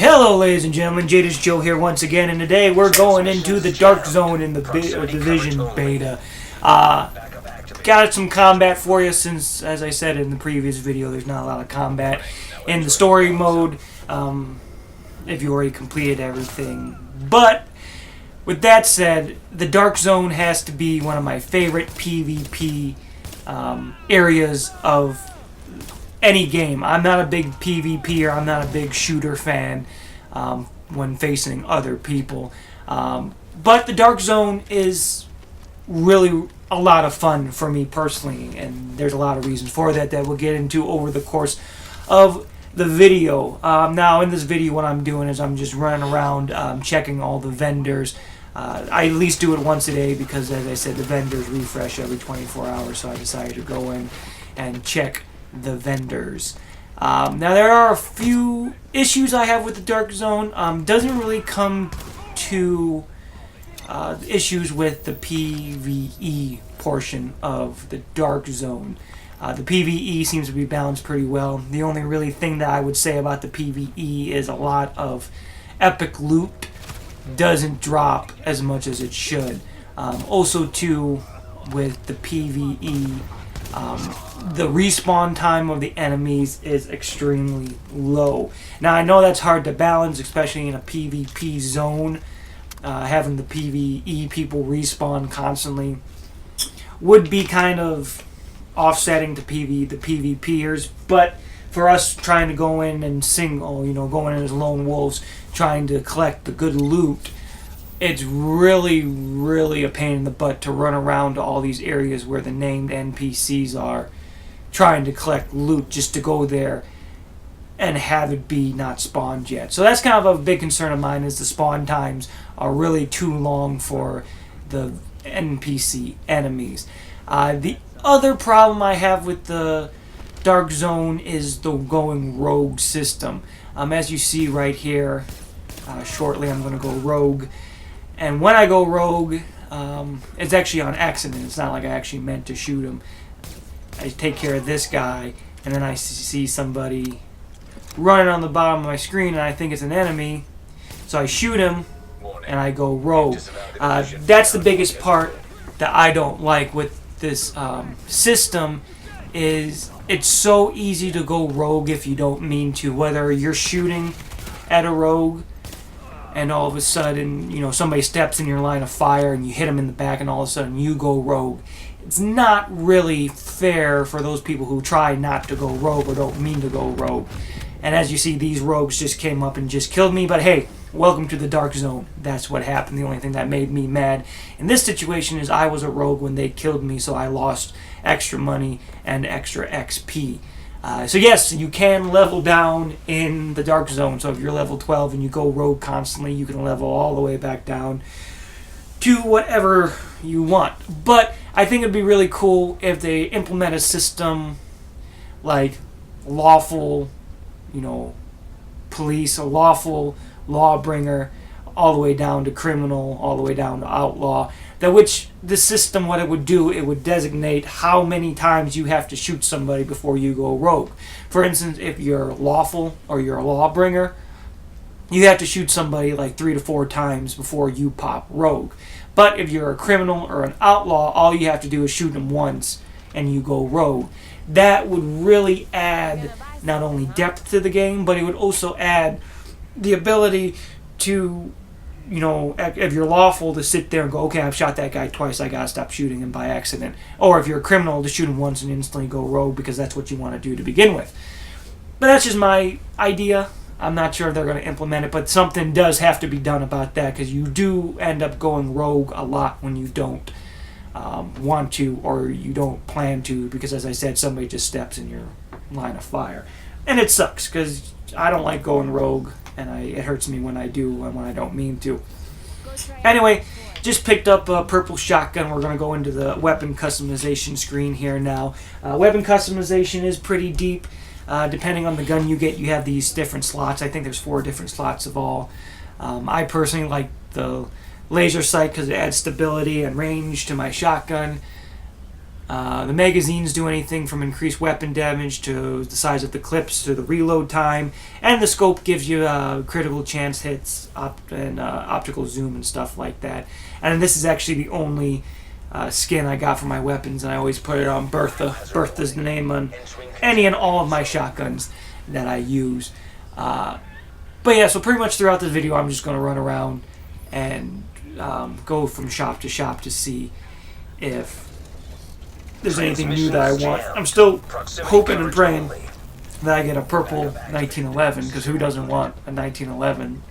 Hello ladies and gentlemen, Jada's Joe here once again, and today we're going into the Dark Zone in the Division Beta. Got some combat for you since, as I said in the previous video, there's not a lot of combat in the story mode, if you already completed everything. But, with that said, the Dark Zone has to be one of my favorite PvP areas of any game. I'm not a big PvPer, I'm not a big shooter fan when facing other people. But the Dark Zone is really a lot of fun for me personally, and there's a lot of reasons for that we'll get into over the course of the video. Now in this video what I'm doing is I'm just running around checking all the vendors. I at least do it once a day because, as I said, the vendors refresh every 24 hours, so I decided to go in and check the vendors. Now there are a few issues I have with the Dark Zone. Doesn't really come to issues with the PvE portion of the Dark Zone. The PvE seems to be balanced pretty well. The only really thing that I would say about the PvE is a lot of epic loot doesn't drop as much as it should. Also too, with the PvE, the respawn time of the enemies is extremely low. Now I know that's hard to balance, especially in a PvP zone. Having the PvE people respawn constantly would be kind of offsetting to the PvPers, but for us trying to go in and single, going in as lone wolves, trying to collect the good loot, it's really a pain in the butt to run around to all these areas where the named NPCs are, trying to collect loot just to go there and have it be not spawned yet. So that's kind of a big concern of mine, is the spawn times are really too long for the NPC enemies. The other problem I have with the Dark Zone is the going rogue system. As you see right here, shortly I'm going to go rogue. And when I go rogue, it's actually on accident. It's not like I actually meant to shoot him. I take care of this guy, and then I see somebody running on the bottom of my screen, and I think it's an enemy. So I shoot him, and I go rogue. That's the biggest part that I don't like with this system, is it's so easy to go rogue if you don't mean to. Whether you're shooting at a rogue, and all of a sudden, somebody steps in your line of fire and you hit them in the back and all of a sudden you go rogue. It's not really fair for those people who try not to go rogue or don't mean to go rogue. And as you see, these rogues just came up and just killed me, but hey, welcome to the Dark Zone. That's what happened. The only thing that made me mad in this situation is I was a rogue when they killed me, so I lost extra money and extra XP. So yes, you can level down in the Dark Zone. So if you're level 12 and you go rogue constantly, you can level all the way back down to whatever you want. But I think it'd be really cool if they implement a system like lawful, police, a lawful lawbringer, all the way down to criminal, all the way down to outlaw. That which the system, what it would do, it would designate how many times you have to shoot somebody before you go rogue. For instance, if you're lawful or you're a lawbringer, you have to shoot somebody like 3 to 4 times before you pop rogue. But if you're a criminal or an outlaw, all you have to do is shoot them once and you go rogue. That would really add not only depth to the game, but it would also add the ability to, if you're lawful, to sit there and go, okay, I've shot that guy twice, I gotta stop shooting him by accident. Or if you're a criminal, to shoot him once and instantly go rogue because that's what you want to do to begin with. But that's just my idea. I'm not sure if they're going to implement it, but something does have to be done about that, because you do end up going rogue a lot when you don't want to, or you don't plan to, because as I said, somebody just steps in your line of fire. And it sucks, because I don't like going rogue, and it hurts me when I do and when I don't mean to. Anyway, just picked up a purple shotgun. We're going to go into the weapon customization screen here now. Weapon customization is pretty deep. Depending on the gun you get, you have these different slots. I think there's 4 different slots of all. I personally like the laser sight because it adds stability and range to my shotgun. The magazines do anything from increased weapon damage to the size of the clips to the reload time, and the scope gives you critical chance hits and optical zoom and stuff like that. And this is actually the only skin I got for my weapons, and I always put it on Bertha. Bertha's the name on any and all of my shotguns that I use. But yeah, so pretty much throughout this video I'm just going to run around and go from shop to shop to see if there's anything new that I want. I'm still hoping and praying that I get a purple 1911, because who doesn't want a 1911?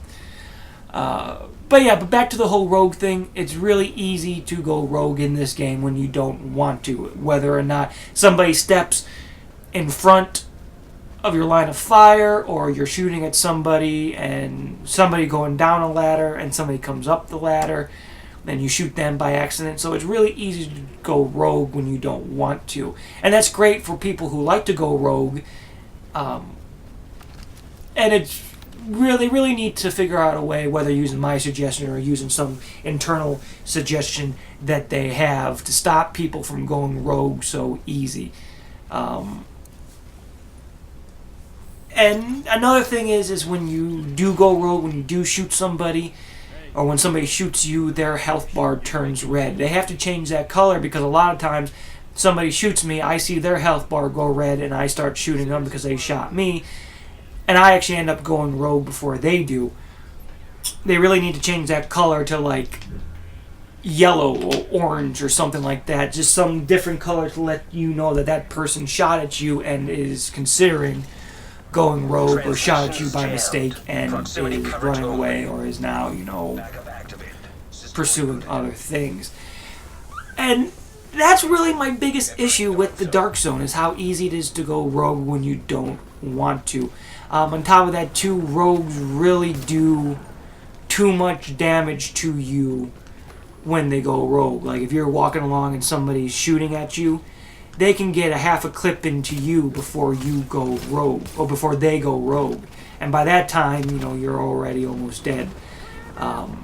But back to the whole rogue thing. It's really easy to go rogue in this game when you don't want to. Whether or not somebody steps in front of your line of fire, or you're shooting at somebody and somebody going down a ladder and somebody comes up the ladder and you shoot them by accident. So it's really easy to go rogue when you don't want to. And that's great for people who like to go rogue. And it's really neat to figure out a way, whether using my suggestion or using some internal suggestion that they have, to stop people from going rogue so easy. And another thing is when you do go rogue, when you do shoot somebody, or when somebody shoots you, their health bar turns red. They have to change that color, because a lot of times somebody shoots me, I see their health bar go red, and I start shooting them because they shot me, and I actually end up going rogue before they do. They really need to change that color to like yellow or orange or something like that. Just some different color to let you know that that person shot at you and is considering going rogue, or shot at you by mistake and is running away, or is now, pursuing other things. And that's really my biggest issue with the Dark Zone, is how easy it is to go rogue when you don't want to. On top of that, too, rogues really do too much damage to you when they go rogue. Like if you're walking along and somebody's shooting at you, they can get a half a clip into you before you go rogue, or before they go rogue. And by that time, you're already almost dead. And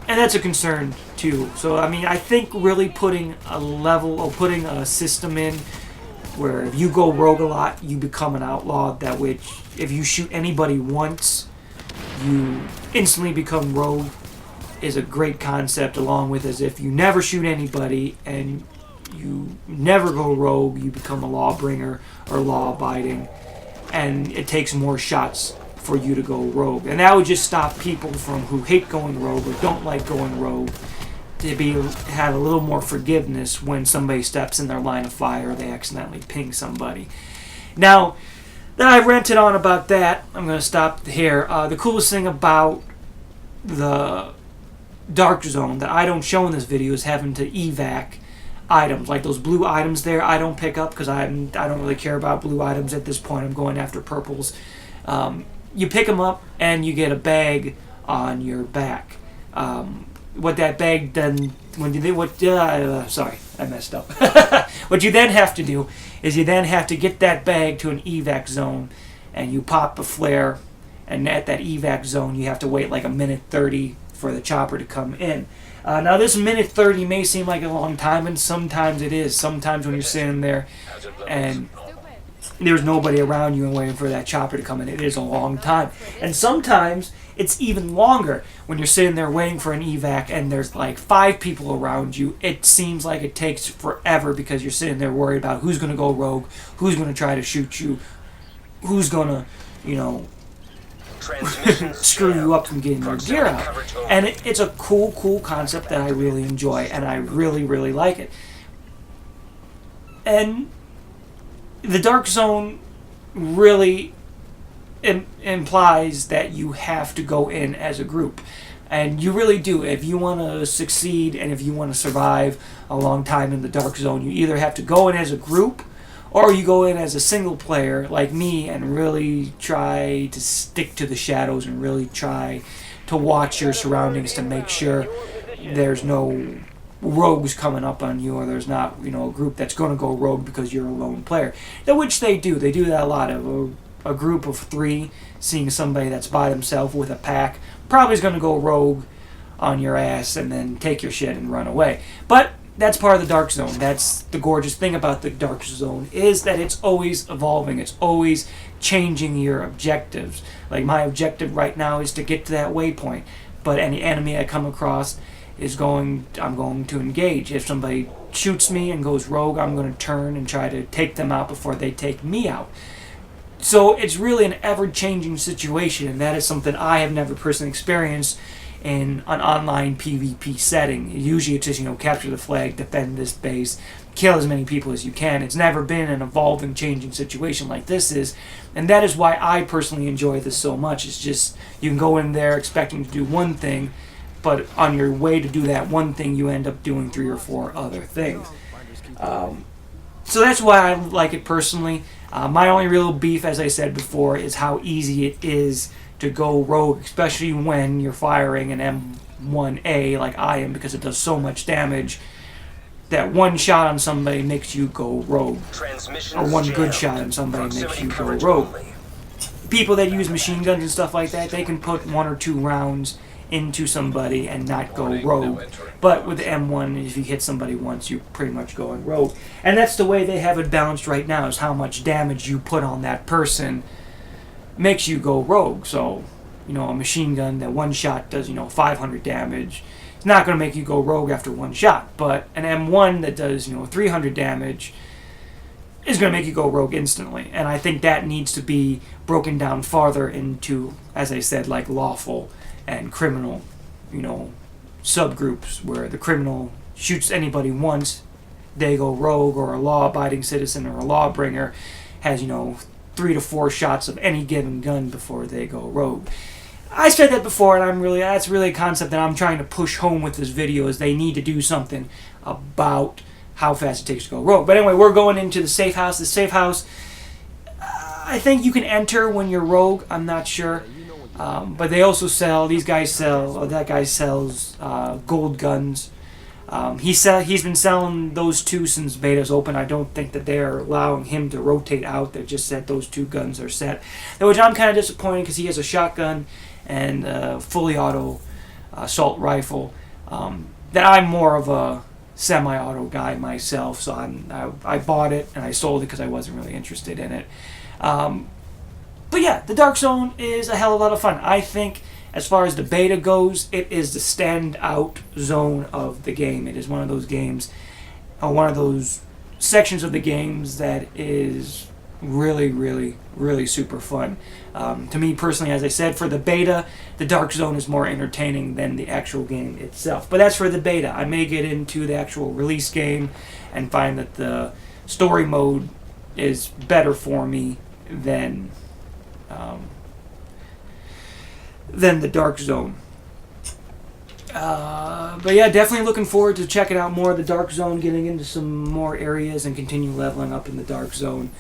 that's a concern too. So, I think really putting a level, or putting a system in where if you go rogue a lot, you become an outlaw. That which, if you shoot anybody once, you instantly become rogue, is a great concept, along with as if you never shoot anybody and you never go rogue, you become a lawbringer or law-abiding, and it takes more shots for you to go rogue. And that would just stop people who hate going rogue or don't like going rogue to have a little more forgiveness when somebody steps in their line of fire or they accidentally ping somebody. Now that I've ranted on about that, I'm going to stop here. The coolest thing about the Dark Zone that I don't show in this video is having to evac items. Like those blue items there, I don't pick up because I don't really care about blue items at this point. I'm going after purples. You pick them up and you get a bag on your back. What that bag then, sorry, I messed up. What you then have to do is you then have to get that bag to an evac zone, and you pop a flare, and at that evac zone you have to wait like a minute 30 for the chopper to come in. Now this minute 30 may seem like a long time, and sometimes it is. Sometimes when you're sitting there and there's nobody around you and waiting for that chopper to come in, it is a long time. And sometimes it's even longer when you're sitting there waiting for an evac and there's like 5 people around you. It seems like it takes forever because you're sitting there worried about who's going to go rogue, who's going to try to shoot you, who's going to, screw you up from getting your gear out. And it's a cool concept that I really enjoy, and I really like it. And the Dark Zone really implies that you have to go in as a group. And you really do. If you want to succeed and if you want to survive a long time in the Dark Zone, you either have to go in as a group, or you go in as a single player like me and really try to stick to the shadows and really try to watch your surroundings to make sure there's no rogues coming up on you, or there's not a group that's going to go rogue because you're a lone player. Which they do. They do that a lot. Of a group of 3 seeing somebody that's by themselves with a pack probably is going to go rogue on your ass and then take your shit and run away. But that's part of the Dark Zone. That's the gorgeous thing about the Dark Zone, is that it's always evolving. It's always changing your objectives. Like, my objective right now is to get to that waypoint, but any enemy I come across I'm going to engage. If somebody shoots me and goes rogue, I'm going to turn and try to take them out before they take me out. So it's really an ever-changing situation, and that is something I have never personally experienced in an online PvP setting. Usually it's just, capture the flag, defend this base, kill as many people as you can. It's never been an evolving, changing situation like this is, and that is why I personally enjoy this so much. It's just, you can go in there expecting to do one thing, but on your way to do that one thing, you end up doing 3 or 4 other things. So that's why I like it personally. My only real beef, as I said before, is how easy it is to go rogue, especially when you're firing an M1A like I am, because it does so much damage that one shot on somebody makes you go rogue. Or one good shot on somebody makes you go rogue. People that use machine guns and stuff like that, they can put 1 or 2 rounds into somebody and not go rogue. But with the M1, if you hit somebody once, you're pretty much going rogue. And that's the way they have it balanced right now, is how much damage you put on that person makes you go rogue. So, a machine gun that one shot does, 500 damage, it's not going to make you go rogue after one shot. But an M1 that does, 300 damage is going to make you go rogue instantly. And I think that needs to be broken down farther into, as I said, like lawful and criminal, subgroups, where the criminal shoots anybody once, they go rogue, or a law-abiding citizen or a lawbringer has, 3 to 4 shots of any given gun before they go rogue. I said that before, and that's really a concept that I'm trying to push home with this video, is they need to do something about how fast it takes to go rogue. But anyway, we're going into the safe house. The safe house, I think you can enter when you're rogue. I'm not sure. But they also that guy sells gold guns. He's been selling those 2 since beta's open. I don't think that they're allowing him to rotate out. They just said those 2 guns are set. Which I'm kind of disappointed, because he has a shotgun and a fully auto assault rifle. That I'm more of a semi-auto guy myself, so I bought it and I sold it because I wasn't really interested in it. But yeah, the Dark Zone is a hell of a lot of fun. I think, as far as the beta goes, it is the standout zone of the game. It is one of those games, one of those sections of the games that is really, really, really super fun. To me personally, as I said, for the beta, the Dark Zone is more entertaining than the actual game itself. But that's for the beta. I may get into the actual release game and find that the story mode is better for me than the Dark Zone. But yeah, definitely looking forward to checking out more of the Dark Zone, getting into some more areas and continue leveling up in the Dark Zone.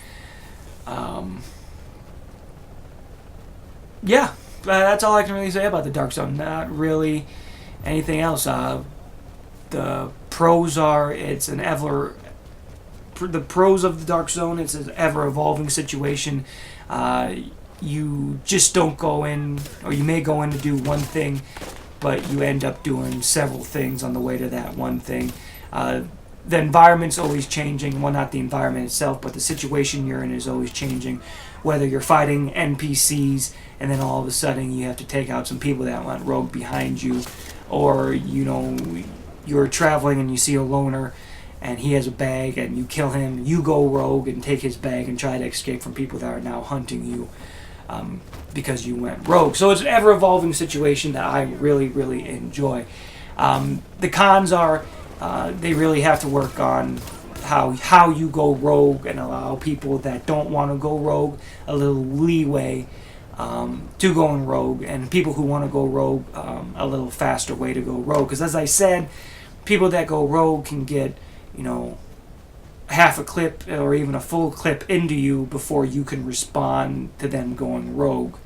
Yeah, that's all I can really say about the Dark Zone. Not really anything else. The pros are, the pros of the Dark Zone, it's an ever-evolving situation. You just don't go in, or you may go in to do one thing, but you end up doing several things on the way to that one thing. The environment's always changing. Well, not the environment itself, but the situation you're in is always changing. Whether you're fighting NPCs and then all of a sudden you have to take out some people that went rogue behind you, or you're traveling and you see a loner and he has a bag and you kill him, you go rogue and take his bag and try to escape from people that are now hunting you because you went rogue. So it's an ever-evolving situation that I really, really enjoy. The cons are they really have to work on how you go rogue and allow people that don't want to go rogue a little leeway to going rogue, and people who want to go rogue a little faster way to go rogue. Because as I said, people that go rogue can get half a clip or even a full clip into you before you can respond to them going rogue.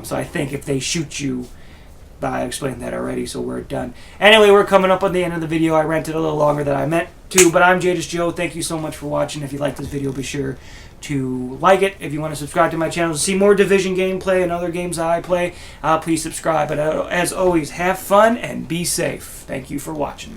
So I think if they shoot you, I explained that already, so we're done. Anyway, we're coming up on the end of the video. I ranted a little longer than I meant to, but I'm Jadis Joe. Thank you so much for watching. If you like this video, be sure to like it. If you want to subscribe to my channel to see more Division gameplay and other games that I play, please subscribe. But as always, have fun and be safe. Thank you for watching.